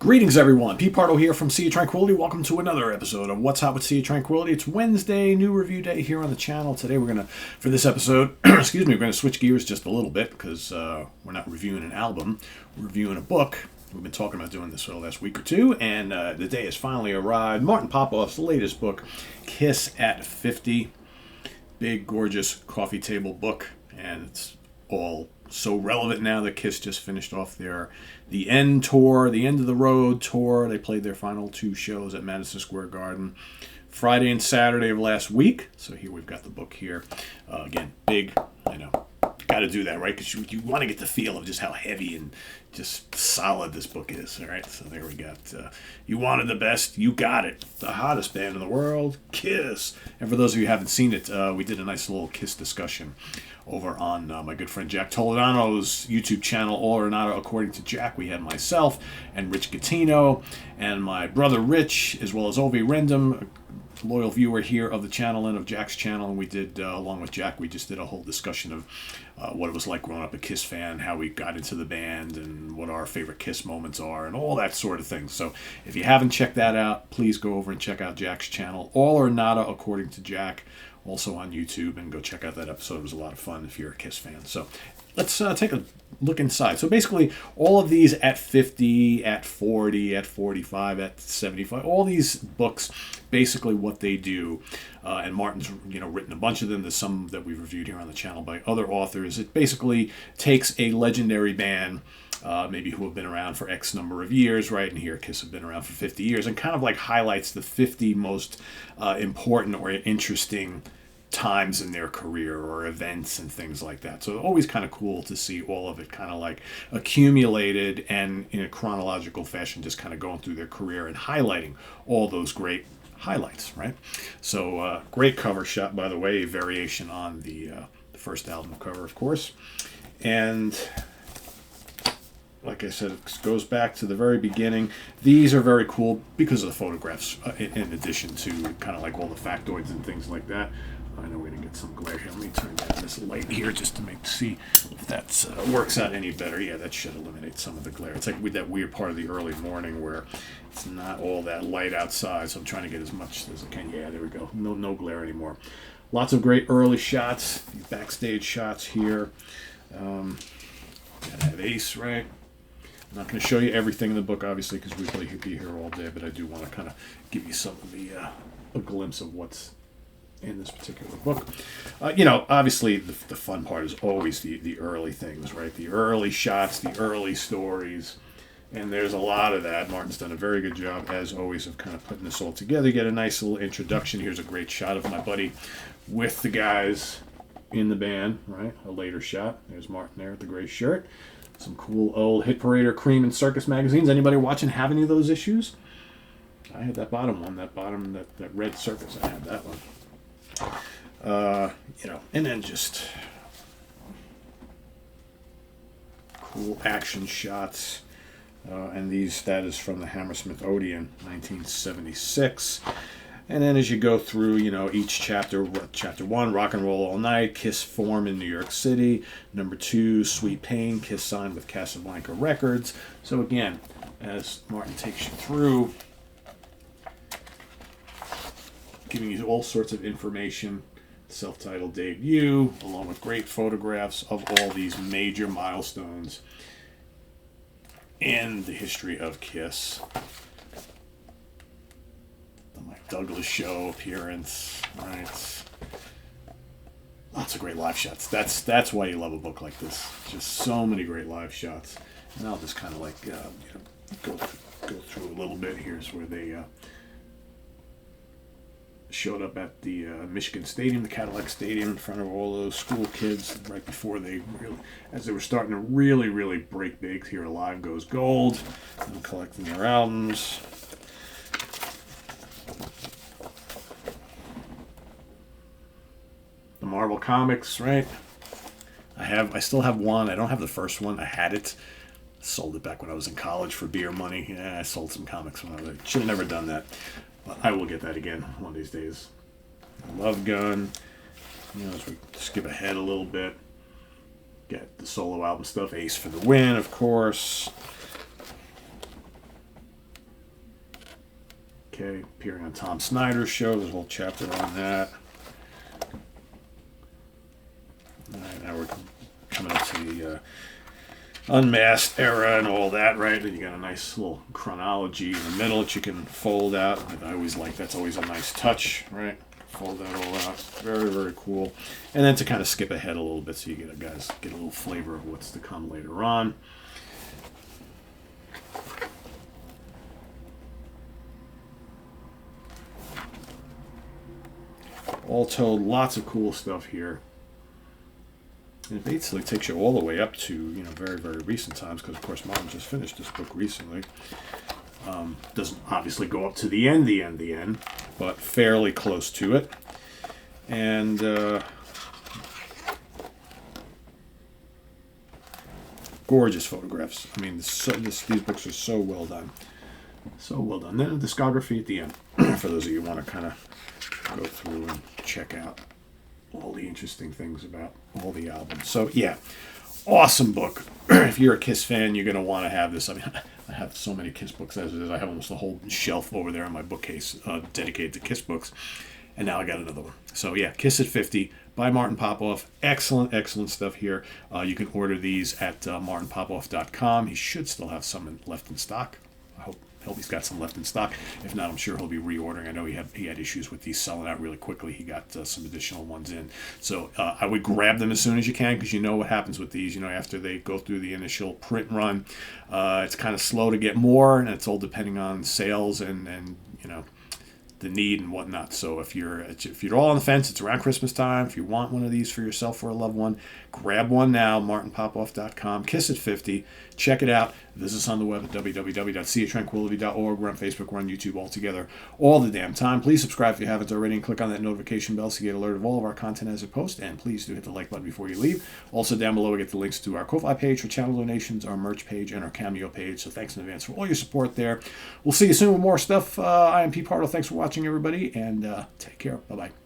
Greetings, everyone. Pete Pardo here from Sea of Tranquility. Welcome to another episode of What's Hot with Sea of Tranquility. It's Wednesday, new review day here on the channel. Today for this episode, we're going to switch gears just a little bit because we're not reviewing an album. We're reviewing a book. We've been talking about doing this for the last week or two, and the day has finally arrived. Martin Popoff's latest book, Kiss at 50. Big, gorgeous coffee table book, and it's all so relevant now that Kiss just finished off the end tour, the end of the road tour. They played their final two shows at Madison Square Garden Friday and Saturday of last week. So here we've got the book here. Again, big, I know. Got to do that, right? Because you want to get the feel of just how heavy and just solid this book is, all right? So there we got, you wanted the best, you got it. The hottest band in the world, Kiss. And for those of you who haven't seen it, we did a nice little Kiss discussion over on my good friend Jack Toledano's YouTube channel, All or Not According to Jack. We had myself and Rich Gattino and my brother Rich, as well as Ovi Rendem, loyal viewer here of the channel and of Jack's channel, and we did, along with Jack, we just did a whole discussion of what it was like growing up a Kiss fan, how we got into the band, and what our favorite Kiss moments are, and all that sort of thing. So if you haven't checked that out, please go over and check out Jack's channel, All or Nada According to Jack, also on YouTube, and go check out that episode. It was a lot of fun if you're a Kiss fan. So let's take a look inside. So basically, all of these at 50, at 40, at 45, at 75, all these books, basically what they do, and Martin's written a bunch of them. There's some that we've reviewed here on the channel by other authors. It basically takes a legendary band, maybe who have been around for X number of years, right? And here Kiss have been around for 50 years, and kind of like highlights the 50 most important or interesting times in their career or events and things like that. So always kind of cool to see all of it kind of like accumulated and in a chronological fashion, just kind of going through their career and highlighting all those great highlights, right? So great cover shot, by the way, a variation on the first album cover, of course. And like I said, it goes back to the very beginning. These are very cool because of the photographs, in addition to kind of like all the factoids and things like that. I know we're going to get some glare here. Let me turn down this light here just to see if that works out any better. Yeah, that should eliminate some of the glare. It's like with that weird part of the early morning where it's not all that light outside, so I'm trying to get as much as I can. Yeah, there we go. No glare anymore. Lots of great early shots, backstage shots here. Gotta have Ace, right? I'm not going to show you everything in the book, obviously, because we could be here all day, but I do want to kind of give you some of a glimpse of what's in this particular book. Obviously the fun part is always the early things, right? The early shots, the early stories, and there's a lot of that. Martin's done a very good job, as always, of kind of putting this all together. You get a nice little introduction. Here's a great shot of my buddy with the guys in the band, right? A later shot. There's Martin there with the gray shirt. Some cool old Hit Parade or Cream and Circus magazines. Anybody watching have any of those issues? I had that bottom one, that red Circus. I had that one. And then just cool action shots. And that is from the Hammersmith Odeon, 1976. And then as you go through, each chapter 1, Rock and Roll All Night, Kiss form in New York City. Number 2, Sweet Pain, Kiss signed with Casablanca Records. So again, as Martin takes you through, giving you all sorts of information, self-titled debut, along with great photographs of all these major milestones in the history of Kiss. The Mike Douglas Show appearance, right? Lots of great live shots. That's why you love a book like this. Just so many great live shots. And I'll just kind of like go through a little bit. Here's where they showed up at the Michigan Stadium, the Cadillac Stadium, in front of all those school kids right before as they were starting to really break big. Here, Alive Goes Gold, and collecting their albums. The Marvel comics, right? I still have one. I don't have the first one. I had it. Sold it back when I was in college for beer money. Yeah, I sold some comics when I was should have never done that. But I will get that again one of these days. Love Gun. As we skip ahead a little bit. Get the solo album stuff. Ace for the Win, of course. Okay, appearing on Tom Snyder's show. There's a whole chapter on that. All right, now we're coming up to the Unmasked era and all that, right? And you got a nice little chronology in the middle that you can fold out. I always like that's always a nice touch, right? Fold that all out. Very, very cool. And then to kind of skip ahead a little bit so you guys get a little flavor of what's to come later on. All told, lots of cool stuff here. And it basically takes you all the way up to, very, very recent times, because, of course, Martin just finished this book recently. Doesn't obviously go up to the end, but fairly close to it. And gorgeous photographs. I mean, these books are so well done. So well done. Then a discography at the end, for those of you who want to kind of go through and check out all the interesting things about all the albums. So, yeah, awesome book. If you're a Kiss fan, you're going to want to have this. I mean, I have so many Kiss books as it is. I have almost a whole shelf over there in my bookcase dedicated to Kiss books. And now I got another one. So, yeah, Kiss at 50 by Martin Popoff. Excellent, excellent stuff here. You can order these at martinpopoff.com. He should still have some left in stock. I hope he's got some left in stock. If not, I'm sure he'll be reordering. I know he had issues with these selling out really quickly. He got some additional ones in. So I would grab them as soon as you can, because you know what happens with these. After they go through the initial print run, it's kind of slow to get more, and it's all depending on sales and the need and whatnot. So if you're all on the fence, it's around Christmas time. If you want one of these for yourself or a loved one, grab one now. martinpopoff.com. Kiss at 50. Check it out. Visit us on the web at www.seatranquility.org. We're on Facebook. We're on YouTube all together all the damn time. Please subscribe if you haven't already, and click on that notification bell so you get alert of all of our content as it posts. And please do hit the like button before you leave. Also down below we get the links to our Ko-Fi page for channel donations, our merch page, and our Cameo page. So thanks in advance for all your support there. We'll see you soon with more stuff. I am Pete Pardo. Thanks for watching, everybody, and take care. Bye-bye.